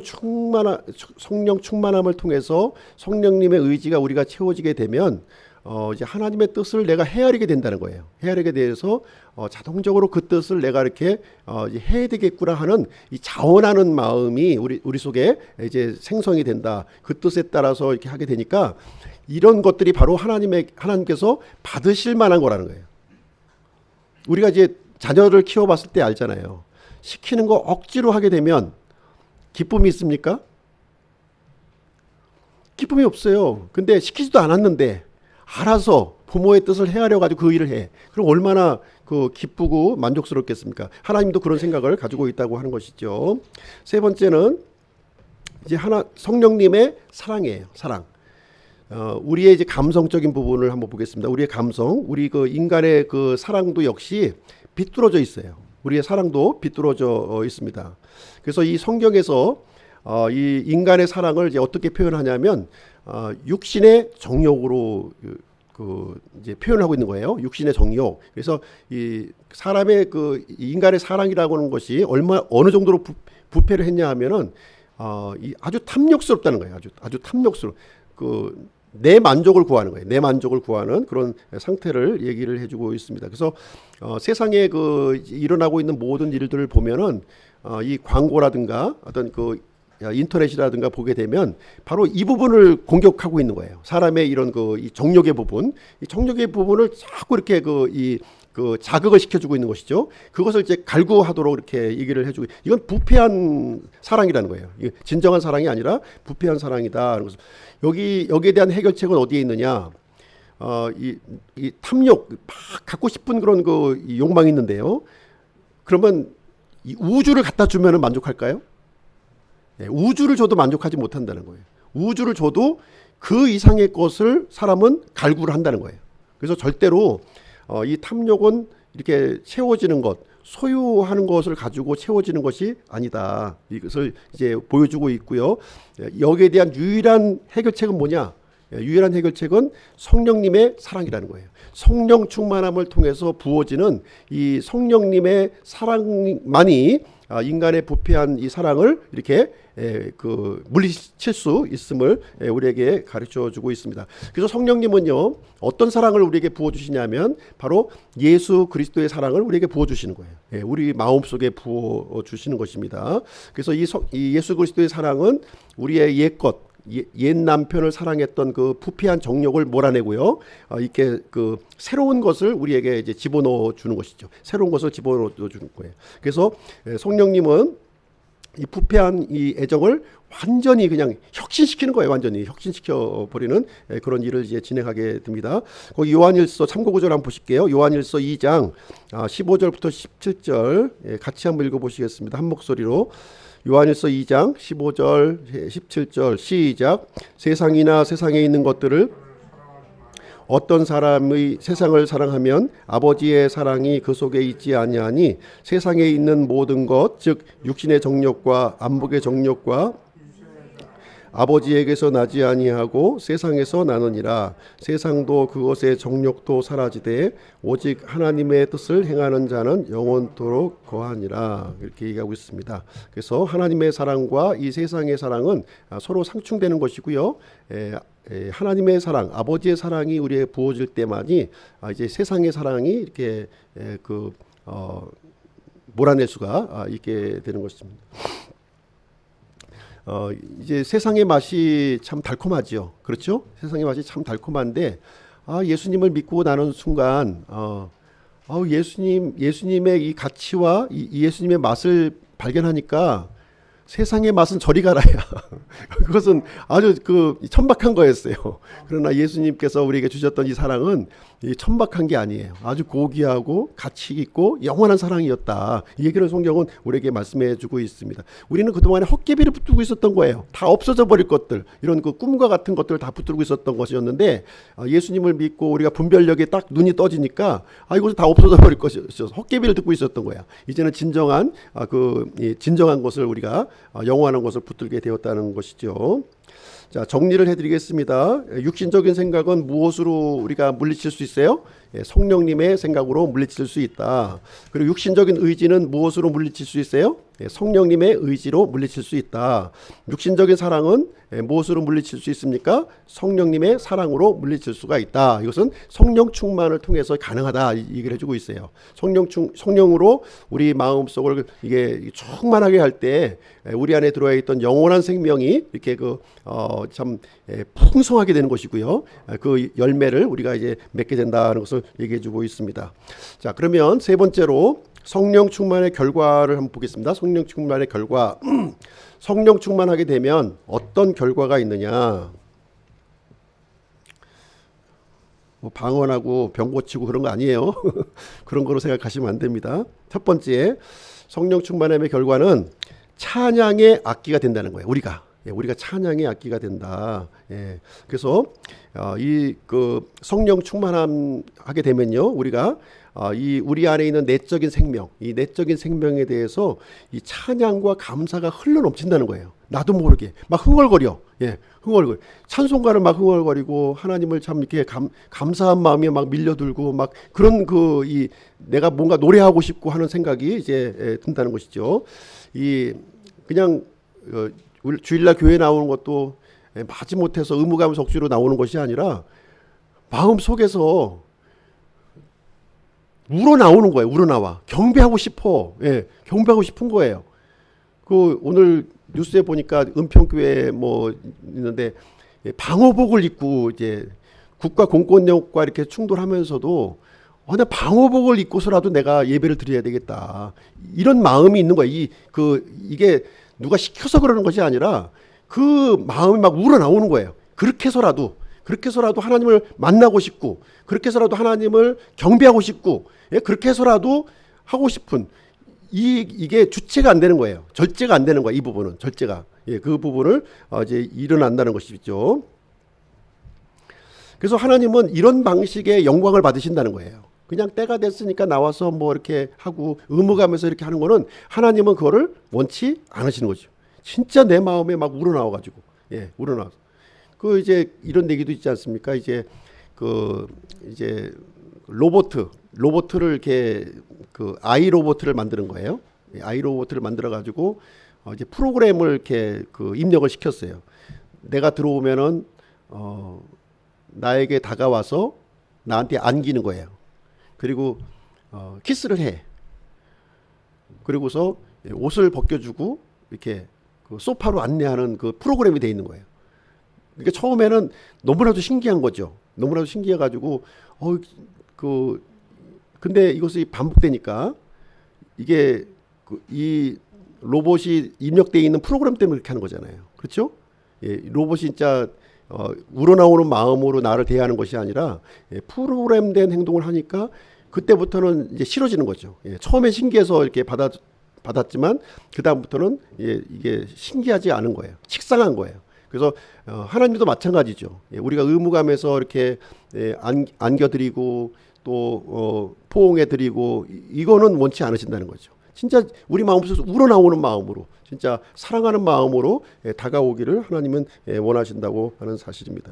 충만함을 통해서 성령님의 의지가 우리가 채워지게 되면 이제 하나님의 뜻을 내가 헤아리게 된다는 거예요. 헤아리게 돼서 자동적으로 그 뜻을 내가 이렇게 해야 되겠구나 하는 이 자원하는 마음이 우리 속에 이제 생성이 된다. 그 뜻에 따라서 이렇게 하게 되니까 이런 것들이 바로 하나님께서 받으실 만한 거라는 거예요. 우리가 이제 자녀를 키워봤을 때 알잖아요. 시키는 거 억지로 하게 되면 기쁨이 있습니까? 기쁨이 없어요. 근데 시키지도 않았는데 알아서 부모의 뜻을 헤아려 가지고 그 일을 해. 그럼 얼마나 기쁘고 만족스럽겠습니까? 하나님도 그런 생각을 가지고 있다고 하는 것이죠. 세 번째는 이제 성령님의 사랑이에요. 사랑. 우리의 이제 감성적인 부분을 한번 보겠습니다. 우리의 감성, 우리 인간의 사랑도 역시 비뚤어져 있어요. 우리의 사랑도 비뚤어져 있습니다. 그래서 이 성경에서 이 인간의 사랑을 이제 어떻게 표현하냐면 육신의 정욕으로 이제 표현하고 있는 거예요. 육신의 정욕. 그래서 이 사람의 인간의 사랑이라고 하는 것이 어느 정도로 부패를 했냐 하면은 아주 탐욕스럽다는 거예요. 아주 탐욕스러워. 내 만족을 구하는 거예요. 내 만족을 구하는 그런 상태를 얘기를 해주고 있습니다. 그래서 세상에 일어나고 있는 모든 일들을 보면은 이 광고라든가 어떤 인터넷이라든가 보게 되면 바로 이 부분을 공격하고 있는 거예요. 사람의 이런 이 정욕의 부분, 이 정욕의 부분을 자꾸 이렇게 자극을 시켜주고 있는 것이죠. 그것을 이제 갈구하도록 이렇게 얘기를 해주고, 이건 부패한 사랑이라는 거예요. 이게 진정한 사랑이 아니라 부패한 사랑이다. 그래서 여기에 대한 해결책은 어디에 있느냐? 이 탐욕, 막 갖고 싶은 그런 욕망이 있는데요. 그러면 이 우주를 갖다 주면은 만족할까요? 예, 우주를 줘도 만족하지 못한다는 거예요. 우주를 줘도 그 이상의 것을 사람은 갈구를 한다는 거예요. 그래서 절대로 이 탐욕은 이렇게 채워지는 것, 소유하는 것을 가지고 채워지는 것이 아니다. 이것을 이제 보여주고 있고요. 여기에 대한 유일한 해결책은 뭐냐? 유일한 해결책은 성령님의 사랑이라는 거예요. 성령 충만함을 통해서 부어지는 이 성령님의 사랑만이 인간의 부패한 이 사랑을 이렇게 물리칠 수 있음을 우리에게 가르쳐주고 있습니다. 그래서 성령님은요, 어떤 사랑을 우리에게 부어주시냐면 바로 예수 그리스도의 사랑을 우리에게 부어주시는 거예요. 우리 마음속에 부어주시는 것입니다. 그래서 이 예수 그리스도의 사랑은 우리의 옛 남편을 사랑했던 그 부패한 정욕을 몰아내고요. 이렇게 그 새로운 것을 우리에게 이제 집어넣어 주는 것이죠. 새로운 것을 집어넣어 주는 거예요. 그래서 성령님은 이 부패한 이 애정을 완전히 그냥 혁신시키는 거예요. 완전히 혁신시켜 버리는 그런 일을 이제 진행하게 됩니다. 거기 요한일서 참고 구절 한번 보실게요. 요한일서 2장 15절부터 17절 같이 한번 읽어보시겠습니다. 한 목소리로. 요한일서 2장 15절 17절 시작. 세상이나 세상에 있는 것들을 어떤 사람의 세상을 사랑하면 아버지의 사랑이 그 속에 있지 아니하니 세상에 있는 모든 것 즉 육신의 정욕과 안목의 정욕과 아버지에게서 나지 아니하고 세상에서 나느니라. 세상도 그것의 정욕도 사라지되 오직 하나님의 뜻을 행하는 자는 영원토록 거하니라. 이렇게 얘기하고 있습니다. 그래서 하나님의 사랑과 이 세상의 사랑은 서로 상충되는 것이고요. 하나님의 사랑, 아버지의 사랑이 우리에게 부어질 때만이 이제 세상의 사랑이 이렇게 몰아낼 수가 있게 되는 것입니다. 이제 세상의 맛이 참 달콤하죠. 그렇죠? 세상의 맛이 참 달콤한데, 예수님을 믿고 나는 순간, 예수님의 이 가치와 이 예수님의 맛을 발견하니까 세상의 맛은 저리 가라야. 그것은 아주 천박한 거였어요. 그러나 예수님께서 우리에게 주셨던 이 사랑은 이 천박한 게 아니에요. 아주 고귀하고 가치 있고 영원한 사랑이었다. 이 얘기를 성경은 우리에게 말씀해 주고 있습니다. 우리는 그동안에 헛개비를 붙들고 있었던 거예요. 다 없어져 버릴 것들, 이런 그 꿈과 같은 것들을 다 붙들고 있었던 것이었는데, 예수님을 믿고 우리가 분별력에 딱 눈이 떠지니까 이것은 다 없어져 버릴 것이었어. 헛개비를 듣고 있었던 거야. 이제는 진정한 진정한 것을 우리가 영원한 것을 붙들게 되었다는 것이죠. 자, 정리를 해드리겠습니다. 육신적인 생각은 무엇으로 우리가 물리칠 수 있어요? 성령님의 생각으로 물리칠 수 있다. 그리고 육신적인 의지는 무엇으로 물리칠 수 있어요? 성령님의 의지로 물리칠 수 있다. 육신적인 사랑은 무엇으로 물리칠 수 있습니까? 성령님의 사랑으로 물리칠 수가 있다. 이것은 성령 충만을 통해서 가능하다. 이 얘기를 해주고 있어요. 성령으로 우리 마음속을 이게 충만하게 할 때 우리 안에 들어와 있던 영원한 생명이 이렇게 참 풍성하게 되는 것이고요. 그 열매를 우리가 이제 맺게 된다는 것을 얘기해주고 있습니다. 자, 그러면 세 번째로 성령 충만의 결과를 한번 보겠습니다. 성령 충만의 결과. 성령 충만하게 되면 어떤 결과가 있느냐? 방언하고 병 고치고 그런 거 아니에요. 그런 거로 생각하시면 안 됩니다. 첫 번째, 성령 충만함의 결과는 찬양의 악기가 된다는 거예요. 우리가 찬양의 악기가 된다. 그래서 성령 충만하게 되면요, 우리가 우리 안에 있는 내적인 생명, 이 내적인 생명에 대해서 이 찬양과 감사가 흘러 넘친다는 거예요. 나도 모르게 막 흥얼거려. 흥얼거려. 찬송가를 막 흥얼거리고 하나님을 참 이렇게 감사한 마음이 막 밀려들고 막 그런 내가 뭔가 노래하고 싶고 하는 생각이 이제 든다는 것이죠. 그냥 주일날 교회 나오는 것도 마지못해서 의무감석주로 나오는 것이 아니라 마음 속에서 우러나오는 거예요. 우러나와. 경배하고 싶어. 경배하고 싶은 거예요. 오늘 뉴스에 보니까 은평교회 있는데 방호복을 입고 이제 국가 공권력과 이렇게 충돌하면서도 나 방호복을 입고서라도 내가 예배를 드려야 되겠다. 이런 마음이 있는 거예요. 이게 누가 시켜서 그러는 것이 아니라 그 마음이 막 우러나오는 거예요. 그렇게 해서라도 하나님을 만나고 싶고, 그렇게 해서라도 하나님을 경배하고 싶고, 그렇게 해서라도 하고 싶은 이게 주체가 안 되는 거예요. 절제가 안 되는 거야. 이 부분은 절제가. 예, 그 부분을 이제 일어난다는 것이죠. 그래서 하나님은 이런 방식의 영광을 받으신다는 거예요. 그냥 때가 됐으니까 나와서 뭐 이렇게 하고 의무감에서 이렇게 하는 거는 하나님은 그거를 원치 않으시는 거죠. 진짜 내 마음에 막 우러나와가지고, 예, 우러나와서. 그 이제 이런 얘기도 있지 않습니까? 이제 이제 로봇을 이렇게 그 아이 로봇을 만드는 거예요. 아이 로봇을 만들어 가지고 이제 프로그램을 이렇게 그 입력을 시켰어요. 내가 들어오면은 나에게 다가와서 나한테 안기는 거예요. 그리고 키스를 해. 그리고서 옷을 벗겨주고 이렇게 그 소파로 안내하는 그 프로그램이 돼 있는 거예요. 그러니까 처음에는 너무나도 신기한 거죠. 너무나도 신기해가지고 근데 이것이 반복되니까 이게 이 로봇이 입력되어 있는 프로그램 때문에 그렇게 하는 거잖아요. 그렇죠? 예, 로봇이 진짜 우러나오는 마음으로 나를 대하는 것이 아니라 프로그램된 행동을 하니까 그때부터는 이제 싫어지는 거죠. 예, 처음에 신기해서 이렇게 받았지만 그 다음부터는 이게 신기하지 않은 거예요. 식상한 거예요. 그래서 하나님도 마찬가지죠. 예, 우리가 의무감에서 이렇게 안겨드리고 또 포옹해드리고 이거는 원치 않으신다는 거죠. 진짜 우리 마음속에서 우러나오는 마음으로 진짜 사랑하는 마음으로 다가오기를 하나님은 원하신다고 하는 사실입니다.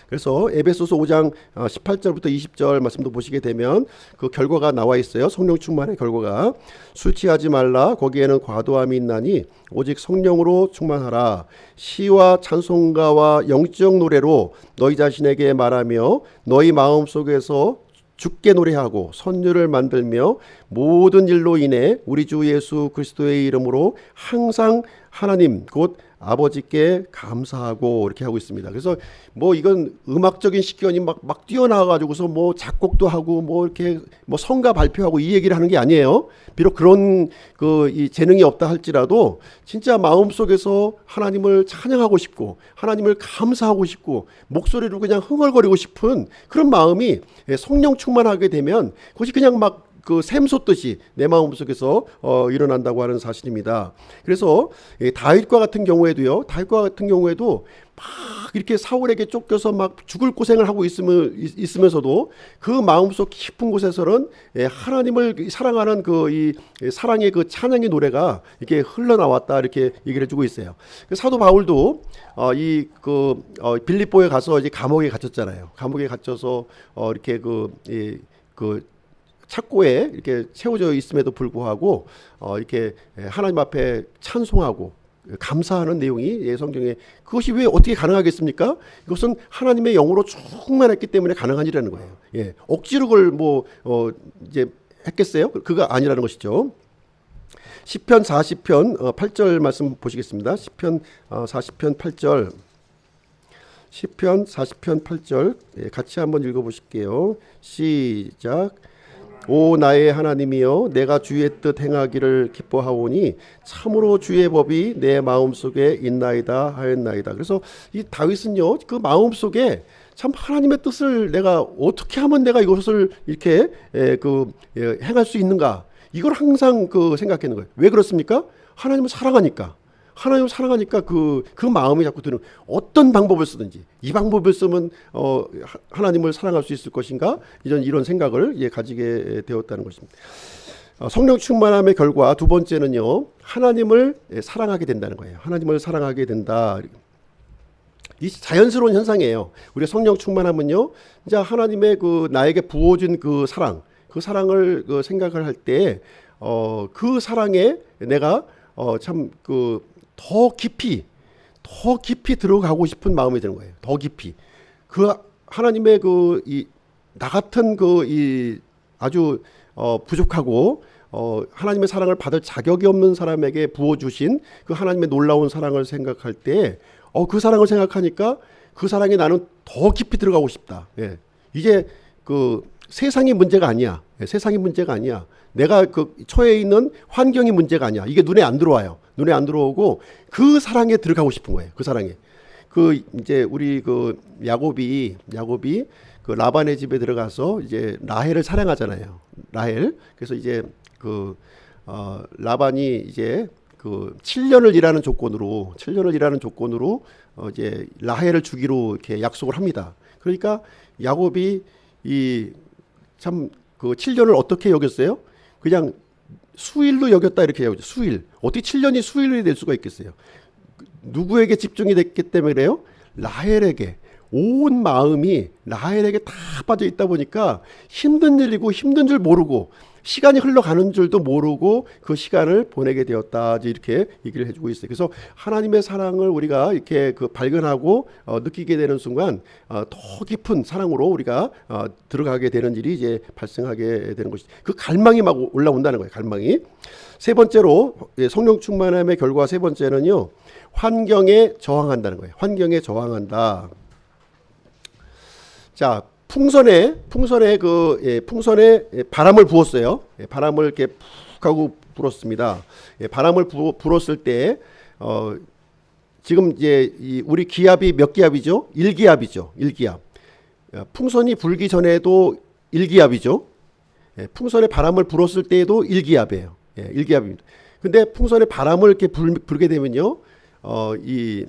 그래서 에베소서 5장 18절부터 20절 말씀도 보시게 되면 그 결과가 나와 있어요. 성령 충만의 결과가 술 취하지 말라 거기에는 과도함이 있나니 오직 성령으로 충만하라. 시와 찬송가와 영적 노래로 너희 자신에게 말하며 너희 마음속에서 주께 노래하고 선율을 만들며 모든 일로 인해 우리 주 예수 그리스도의 이름으로 항상 하나님 곧 아버지께 감사하고 이렇게 하고 있습니다. 그래서 뭐 이건 음악적인 식견이 막 뛰어나와가지고서 뭐 작곡도 하고 뭐 이렇게 뭐 성가 발표하고 이 얘기를 하는 게 아니에요. 비록 그런 이 재능이 없다 할지라도 진짜 마음속에서 하나님을 찬양하고 싶고 하나님을 감사하고 싶고 목소리로 그냥 흥얼거리고 싶은 그런 마음이 성령 충만하게 되면 그것이 그냥 막 그 샘솟듯이 내 마음속에서 일어난다고 하는 사실입니다. 그래서 다윗과 같은 경우에도 막 이렇게 사울에게 쫓겨서 막 죽을 고생을 하고 있으면서도 그 마음속 깊은 곳에서는 하나님을 사랑하는 이 사랑의 그 찬양의 노래가 이렇게 흘러나왔다 이렇게 얘기를 해주고 있어요. 사도 바울도 빌립보에 가서 이제 감옥에 갇혔잖아요. 감옥에 갇혀서 이렇게 착고에 이렇게 채워져 있음에도 불구하고 이렇게 하나님 앞에 찬송하고 감사하는 내용이 성경에 그것이 왜 어떻게 가능하겠습니까? 이것은 하나님의 영으로 충만했기 때문에 가능한 일이라는 거예요. 예, 억지로 그걸 이제 했겠어요? 그가 아니라는 것이죠. 시편 40편 8절 말씀 보시겠습니다. 시편 40편 8절. 시편 40편 8절 같이 한번 읽어보실게요. 시작. 오 나의 하나님이여 내가 주의 뜻 행하기를 기뻐하오니 참으로 주의 법이 내 마음속에 있나이다 하였나이다. 그래서 이 다윗은요 그 마음속에 참 하나님의 뜻을 내가 어떻게 하면 내가 이것을 이렇게 행할 수 있는가 이걸 항상 생각하는 거예요. 왜 그렇습니까? 하나님을 사랑하니까. 하나님을 사랑하니까 그 마음이 자꾸 드는 어떤 방법을 쓰든지 이 방법을 쓰면 하나님을 사랑할 수 있을 것인가 이런 생각을 가지게 되었다는 것입니다. 성령 충만함의 결과 두 번째는요 하나님을 사랑하게 된다는 거예요. 하나님을 사랑하게 된다. 이 자연스러운 현상이에요. 우리가 성령 충만하면요 이제 하나님의 나에게 부어준 그 사랑을 생각을 할 때 그 사랑에 내가 더 깊이 들어가고 싶은 마음이 드는 거예요. 더 깊이. 하나님의 나 같은 아주 부족하고 하나님의 사랑을 받을 자격이 없는 사람에게 부어주신 그 하나님의 놀라운 사랑을 생각할 때 그 사랑을 생각하니까 그 사랑에 나는 더 깊이 들어가고 싶다. 예. 이게 세상이 문제가 아니야. 세상이 문제가 아니야. 내가 처해 있는 환경이 문제가 아니야. 이게 눈에 안 들어와요. 눈에 안 들어오고 그 사랑에 들어가고 싶은 거예요. 그 사랑에. 이제 우리 야곱이 라반의 집에 들어가서 이제 라헬을 사랑하잖아요. 라헬. 그래서 이제 라반이 이제 7년을 일하는 조건으로 이제 라헬을 주기로 이렇게 약속을 합니다. 그러니까 야곱이 이 참 7년을 어떻게 여겼어요? 그냥 수일로 여겼다 이렇게 여겼죠. 수일. 어떻게 7년이 수일이 될 수가 있겠어요? 누구에게 집중이 됐기 때문에 그래요? 라헬에게. 온 마음이 라헬에게 다 빠져 있다 보니까 힘든 일이고 힘든 줄 모르고 시간이 흘러가는 줄도 모르고 그 시간을 보내게 되었다. 이렇게 얘기를 해주고 있어요. 그래서 하나님의 사랑을 우리가 이렇게 발견하고 느끼게 되는 순간 더 깊은 사랑으로 우리가 들어가게 되는 일이 이제 발생하게 되는 것이죠. 그 갈망이 막 올라온다는 거예요. 갈망이. 세 번째로 성령 충만함의 결과 세 번째는요. 환경에 저항한다는 거예요. 환경에 저항한다. 자, 풍선에 바람을 부었어요. 바람을 이렇게 푹 하고 불었습니다. 바람을 불었을 때 지금 이제 우리 기압이 몇 기압이죠? 1기압이죠. 1기압. 풍선이 불기 전에도 1기압이죠. 풍선에 바람을 불었을 때에도 1기압이에요. 1기압입니다. 근데 풍선에 바람을 이렇게 불게 되면요. 이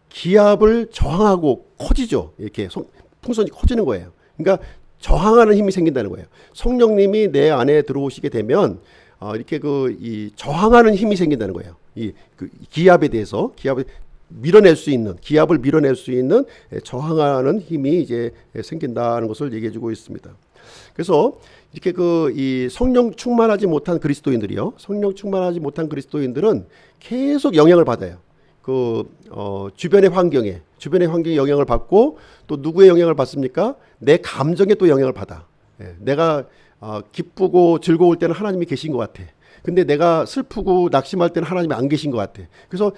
기압을 저항하고 커지죠. 이렇게 풍선이 커지는 거예요. 그러니까 저항하는 힘이 생긴다는 거예요. 성령님이 내 안에 들어오시게 되면 이렇게 이 저항하는 힘이 생긴다는 거예요. 기압에 대해서 기압을 밀어낼 수 있는 저항하는 힘이 이제 생긴다는 것을 얘기해주고 있습니다. 그래서 이렇게 이 성령 충만하지 못한 그리스도인들이요. 성령 충만하지 못한 그리스도인들은 계속 영향을 받아요. 주변의 환경에 영향을 받고 또 누구의 영향을 받습니까? 내 감정에 또 영향을 받아. 내가 기쁘고 즐거울 때는 하나님이 계신 것 같아. 근데 내가 슬프고 낙심할 때는 하나님이 안 계신 것 같아. 그래서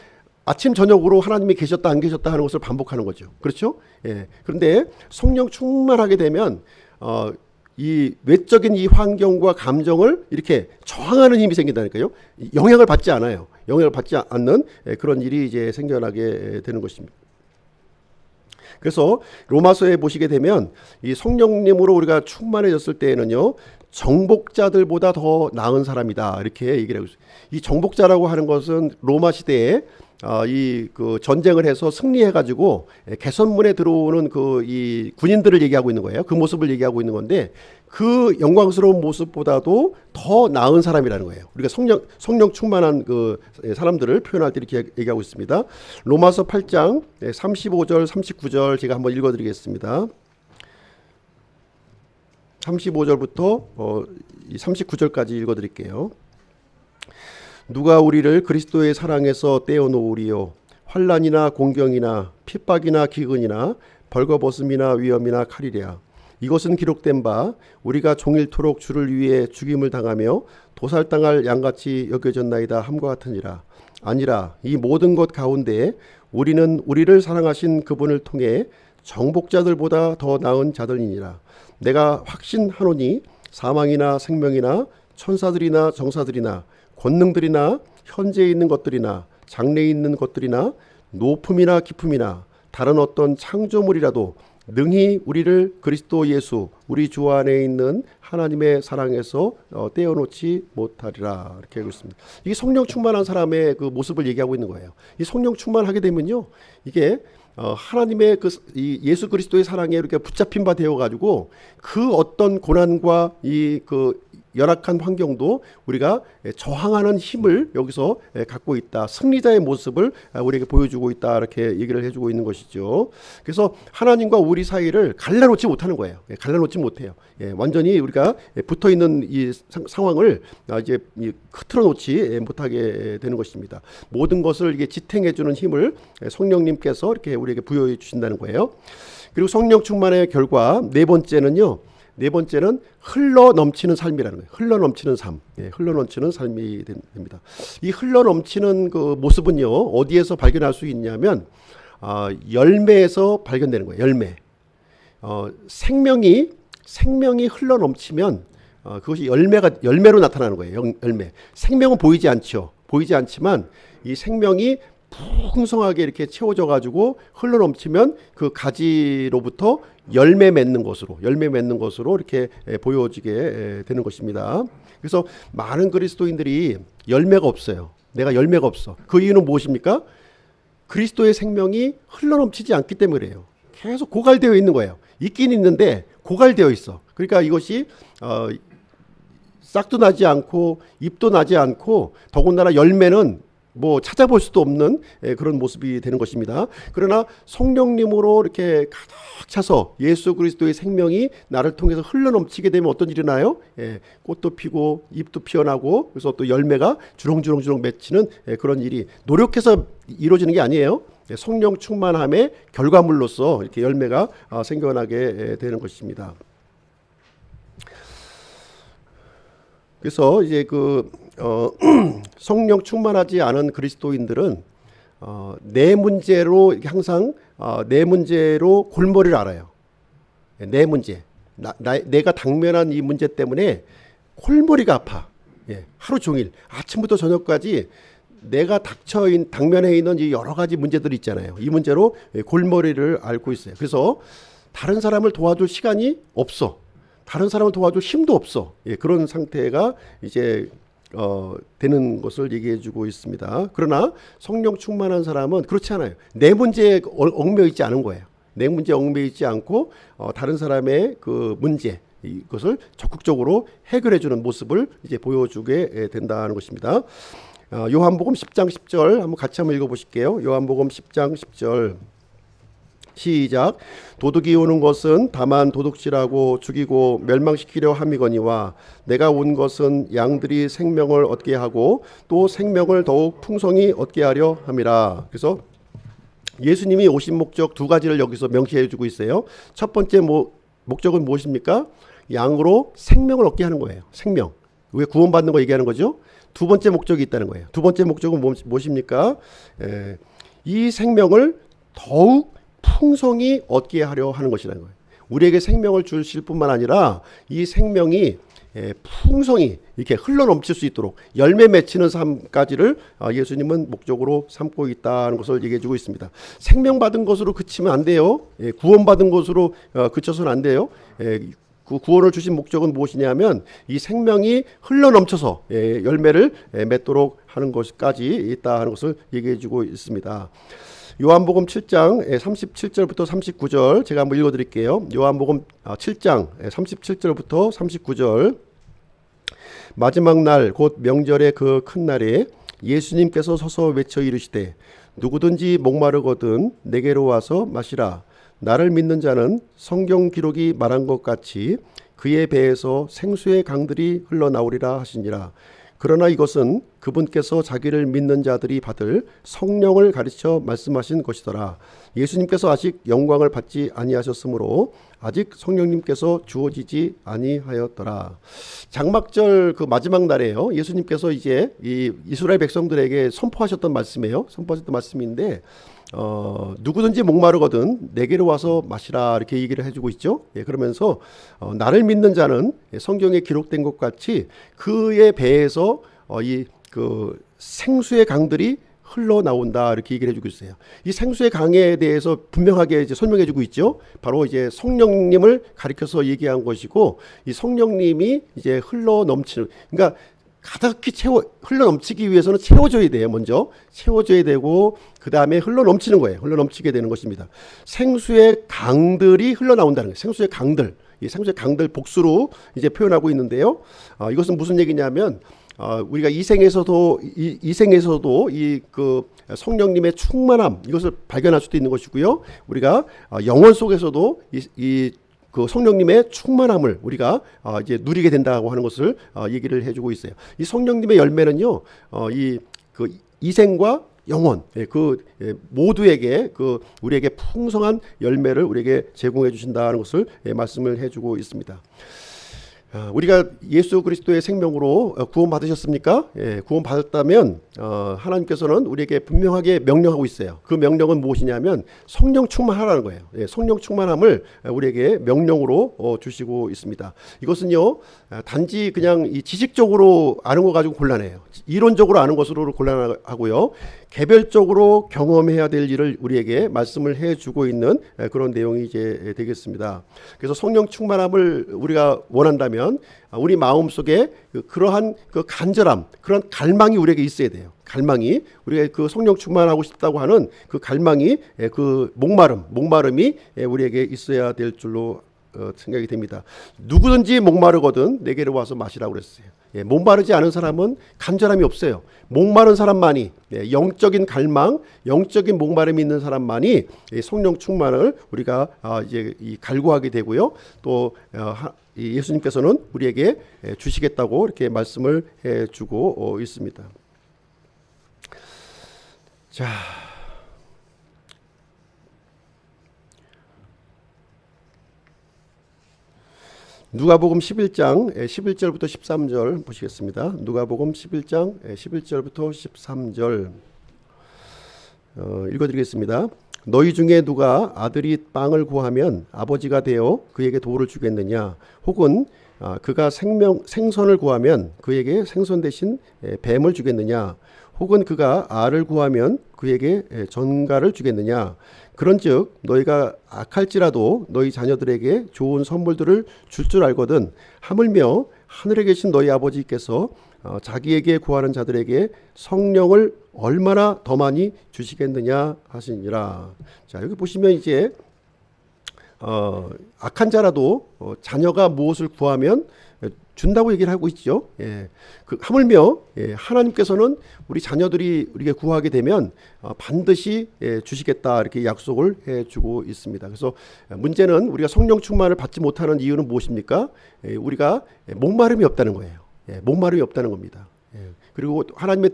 아침 저녁으로 하나님이 계셨다 안 계셨다 하는 것을 반복하는 거죠. 그렇죠? 그런데 성령 충만하게 되면 이 외적인 이 환경과 감정을 이렇게 저항하는 힘이 생긴다니까요. 영향을 받지 않아요. 영향을 받지 않는 그런 일이 이제 생겨나게 되는 것입니다. 그래서 로마서에 보시게 되면 이 성령님으로 우리가 충만해졌을 때에는요. 정복자들보다 더 나은 사람이다. 이렇게 얘기를 하고 있어요. 이 정복자라고 하는 것은 로마 시대에 전쟁을 해서 승리해가지고 개선문에 들어오는 이 군인들을 얘기하고 있는 거예요. 그 모습을 얘기하고 있는 건데 그 영광스러운 모습보다도 더 나은 사람이라는 거예요. 우리가 성령 충만한 사람들을 표현할 때 이렇게 얘기하고 있습니다. 로마서 8장 35절 39절 제가 한번 읽어드리겠습니다. 35절부터 39절까지 읽어드릴게요. 누가 우리를 그리스도의 사랑에서 떼어놓으리요. 환난이나 공경이나 핍박이나 기근이나 벌거벗음이나 위험이나 칼이랴. 이것은 기록된 바 우리가 종일토록 주를 위해 죽임을 당하며 도살당할 양같이 여겨졌나이다 함과 같으니라. 아니라 이 모든 것 가운데 우리는 우리를 사랑하신 그분을 통해 정복자들보다 더 나은 자들이니라. 내가 확신하노니 사망이나 생명이나 천사들이나 정사들이나 권능들이나 현재에 있는 것들이나 장래에 있는 것들이나 높음이나 깊음이나 다른 어떤 창조물이라도 능히 우리를 그리스도 예수 우리 주 안에 있는 하나님의 사랑에서 떼어놓지 못하리라. 이렇게 하고 있습니다. 이게 성령 충만한 사람의 그 모습을 얘기하고 있는 거예요. 이 성령 충만하게 되면요, 이게 하나님의 이 예수 그리스도의 사랑에 이렇게 붙잡힌 바 되어 가지고 그 어떤 고난과 열악한 환경도 우리가 저항하는 힘을 여기서 갖고 있다. 승리자의 모습을 우리에게 보여주고 있다. 이렇게 얘기를 해주고 있는 것이죠. 그래서 하나님과 우리 사이를 갈라놓지 못하는 거예요. 갈라놓지 못해요. 완전히 우리가 붙어있는 이 상황을 이제 흐트러 놓지 못하게 되는 것입니다. 모든 것을 이게 지탱해주는 힘을 성령님께서 이렇게 우리에게 부여해 주신다는 거예요. 그리고 성령 충만의 결과 네 번째는 흘러 넘치는 삶이라는 거예요. 흘러 넘치는 삶. 흘러 넘치는 삶이 됩니다. 이 흘러 넘치는 그 모습은요, 어디에서 발견할 수 있냐면, 열매에서 발견되는 거예요. 열매. 생명이 흘러 넘치면, 그것이 열매로 나타나는 거예요. 열매. 생명은 보이지 않죠. 보이지 않지만, 이 생명이 풍성하게 이렇게 채워져 가지고 흘러넘치면 그 가지로부터 열매 맺는 것으로 이렇게 보여지게 되는 것입니다. 그래서 많은 그리스도인들이 열매가 없어요. 내가 열매가 없어. 그 이유는 무엇입니까? 그리스도의 생명이 흘러넘치지 않기 때문이에요. 계속 고갈되어 있는 거예요. 있긴 있는데 고갈되어 있어. 그러니까 이것이 싹도 나지 않고 잎도 나지 않고 더군다나 열매는 뭐 찾아볼 수도 없는 그런 모습이 되는 것입니다. 그러나 성령님으로 이렇게 가득 차서 예수 그리스도의 생명이 나를 통해서 흘러넘치게 되면 어떤 일이 나요? 꽃도 피고 잎도 피어나고 그래서 또 열매가 주렁주렁 맺히는 그런 일이 노력해서 이루어지는 게 아니에요. 성령 충만함의 결과물로서 이렇게 열매가 생겨나게 되는 것입니다. 그래서 이제 성령 충만하지 않은 그리스도인들은 내 문제로 항상 내 문제로 골머리를 앓아요. 내 문제, 내가 당면한 이 문제 때문에 골머리가 아파. 하루 종일 아침부터 저녁까지 내가 당면해 있는 이 여러 가지 문제들이 있잖아요. 이 문제로 골머리를 앓고 있어요. 그래서 다른 사람을 도와줄 시간이 없어. 다른 사람을 도와줄 힘도 없어. 그런 상태가 이제 되는 것을 얘기해주고 있습니다. 그러나 성령 충만한 사람은 그렇지 않아요. 내 문제에 얽매여 있지 않은 거예요. 내 문제에 얽매여 있지 않고 다른 사람의 그 문제 이것을 적극적으로 해결해주는 모습을 이제 보여주게 된다는 것입니다. 요한복음 10장 10절 한번 같이 한번 읽어보실게요. 요한복음 10장 10절 시작. 도둑이 오는 것은 다만 도둑질하고 죽이고 멸망시키려 함이거니와 내가 온 것은 양들이 생명을 얻게 하고 또 생명을 더욱 풍성히 얻게 하려 함이라. 그래서 예수님이 오신 목적 두 가지를 여기서 명시해 주고 있어요. 첫 번째 목적은 무엇입니까? 양으로 생명을 얻게 하는 거예요. 생명. 왜 구원받는 거 얘기하는 거죠? 두 번째 목적이 있다는 거예요. 두 번째 목적은 무엇입니까? 이 생명을 더욱 풍성히 얻게 하려 하는 것이라는 거예요. 우리에게 생명을 주실 뿐만 아니라 이 생명이 풍성히 이렇게 흘러넘칠 수 있도록 열매 맺히는 삶까지를 예수님은 목적으로 삼고 있다는 것을 얘기해 주고 있습니다. 생명받은 것으로 그치면 안 돼요. 구원받은 것으로 그쳐서는 안 돼요. 그 구원을 주신 목적은 무엇이냐면 이 생명이 흘러넘쳐서 열매를 맺도록 하는 것까지 있다 하는 것을 얘기해 주고 있습니다. 요한복음 7장 37절부터 39절 제가 한번 읽어드릴게요. 요한복음 7장 37절부터 39절 마지막 날 곧 명절의 그 큰 날에 예수님께서 서서 외쳐 이르시되 누구든지 목마르거든 내게로 와서 마시라. 나를 믿는 자는 성경 기록이 말한 것 같이 그의 배에서 생수의 강들이 흘러나오리라 하시니라. 그러나 이것은 그분께서 자기를 믿는 자들이 받을 성령을 가르쳐 말씀하신 것이더라. 예수님께서 아직 영광을 받지 아니하셨으므로 아직 성령님께서 주어지지 아니하였더라. 장막절 그 마지막 날에요. 예수님께서 이제 이 이스라엘 백성들에게 선포하셨던 말씀이에요. 선포하셨던 말씀인데 누구든지 목마르거든 내게로 와서 마시라 이렇게 얘기를 해주고 있죠. 그러면서 나를 믿는 자는 성경에 기록된 것 같이 그의 배에서 이 그 생수의 강들이 흘러나온다 이렇게 얘기를 해주고 있어요. 이 생수의 강에 대해서 분명하게 이제 설명해주고 있죠. 바로 이제 성령님을 가리켜서 얘기한 것이고 이 성령님이 이제 흘러넘치는 그러니까 가득히 흘러넘치기 위해서는 채워줘야 돼요. 먼저 채워줘야 되고 그 다음에 흘러넘치는 거예요. 흘러넘치게 되는 것입니다. 생수의 강들이 흘러나온다는 거예요. 생수의 강들, 이 생수의 강들 복수로 이제 표현하고 있는데요. 이것은 무슨 얘기냐면 우리가 이생에서도 이 그 성령님의 충만함 이것을 발견할 수도 있는 것이고요. 우리가 영원 속에서도 그 성령님의 충만함을 우리가 이제 누리게 된다고 하는 것을 얘기를 해주고 있어요. 이 성령님의 열매는요, 그 이생과 영원, 모두에게 우리에게 풍성한 열매를 우리에게 제공해 주신다는 것을 말씀을 해주고 있습니다. 우리가 예수 그리스도의 생명으로 구원 받으셨습니까? 예, 구원 받았다면 하나님께서는 우리에게 분명하게 명령하고 있어요. 그 명령은 무엇이냐면 성령 충만하라는 거예요. 예, 성령 충만함을 우리에게 명령으로 주시고 있습니다. 이것은요, 단지 그냥 이 지식적으로 아는 거 가지고 곤란해요. 이론적으로 아는 것으로 곤란하고요. 개별적으로 경험해야 될 일을 우리에게 말씀을 해주고 있는 그런 내용이 이제 되겠습니다. 그래서 성령 충만함을 우리가 원한다면 우리 마음 속에 그러한 그 간절함, 그런 갈망이 우리에게 있어야 돼요. 갈망이, 우리가 그 성령 충만하고 싶다고 하는 그 갈망이, 그 목마름이 우리에게 있어야 될 줄로 생각이 됩니다. 누구든지 목마르거든 내게로 와서 마시라고 그랬어요. 예, 목마르지 않은 사람은 간절함이 없어요. 목마른 사람만이, 영적인 갈망, 영적인 목마름이 있는 사람만이 성령 충만을 우리가 이제 갈구하게 되고요. 또 예수님께서는 우리에게 주시겠다고 이렇게 말씀을 해주고 있습니다. 자. 누가복음 11장 11절부터 13절 보시겠습니다. 누가복음 11장 11절부터 13절 읽어드리겠습니다. 너희 중에 누가 아들이 빵을 구하면 아버지가 되어 그에게 돌을 주겠느냐? 혹은 그가 생선을 구하면 그에게 생선 대신 뱀을 주겠느냐? 혹은 그가 알을 구하면 그에게 전갈을 주겠느냐? 그런즉 너희가 악할지라도 너희 자녀들에게 좋은 선물들을 줄 알거든 하물며 하늘에 계신 너희 아버지께서 자기에게 구하는 자들에게 성령을 얼마나 더 많이 주시겠느냐 하시니라. 자, 여기 보시면 이제 악한 자라도 자녀가 무엇을 구하면 준다고 얘기를 하고 있죠. 예. 하물며 하나님께서는 우리 자녀들이 우리에게 구하게 되면 반드시 주시겠다 이렇게 약속을 해주고 있습니다. 그래서 문제는 우리가 성령 충만을 받지 못하는 이유는 무엇입니까? 우리가 목마름이 없다는 거예요. 목마름이 없다는 겁니다. 그리고 하나님의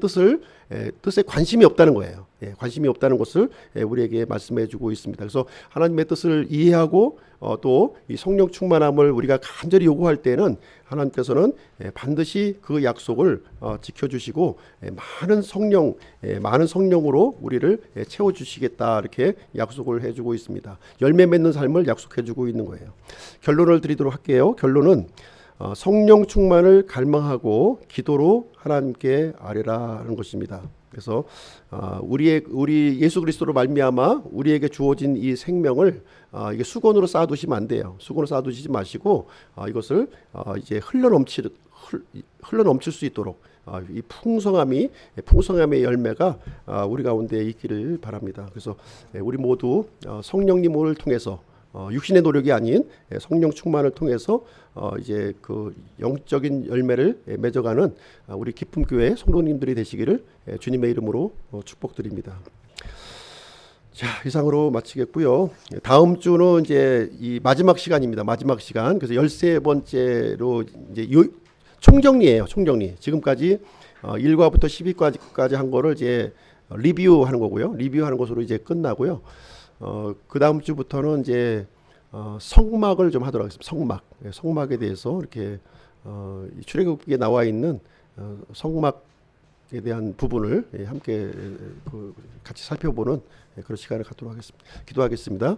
뜻에 관심이 없다는 거예요. 관심이 없다는 것을 우리에게 말씀해주고 있습니다. 그래서 하나님의 뜻을 이해하고 또 이 성령 충만함을 우리가 간절히 요구할 때는 하나님께서는 반드시 그 약속을 지켜주시고 많은 성령으로 우리를 채워주시겠다 이렇게 약속을 해주고 있습니다. 열매 맺는 삶을 약속해주고 있는 거예요. 결론을 드리도록 할게요. 결론은 성령 충만을 갈망하고 기도로 하나님께 아뢰라는 것입니다. 그래서 우리 예수 그리스도로 말미암아 우리에게 주어진 이 생명을 이게 수건으로 쌓아두시면 안 돼요. 수건으로 쌓아두시지 마시고 이것을 이제 흘러넘칠 수 있도록 이 풍성함의 열매가 우리 가운데 있기를 바랍니다. 그래서 우리 모두 성령님을 통해서 육신의 노력이 아닌 성령 충만을 통해서 이제 그 영적인 열매를 맺어가는 우리 기쁨교회 성도님들이 되시기를 주님의 이름으로 축복드립니다. 자, 이상으로 마치겠고요. 다음 주는 이제 이 마지막 시간입니다. 마지막 시간. 그래서 13번째로 이제 총정리예요. 총정리. 지금까지 1과부터 12과까지 한 거를 이제 리뷰하는 거고요. 리뷰하는 것으로 이제 끝나고요. 그 다음 주부터는 이제 성막을 좀 하도록 하겠습니다. 성막에 대해서 이렇게 출애굽기에 나와 있는 성막에 대한 부분을 함께 같이 살펴보는 그런 시간을 갖도록 하겠습니다. 기도하겠습니다.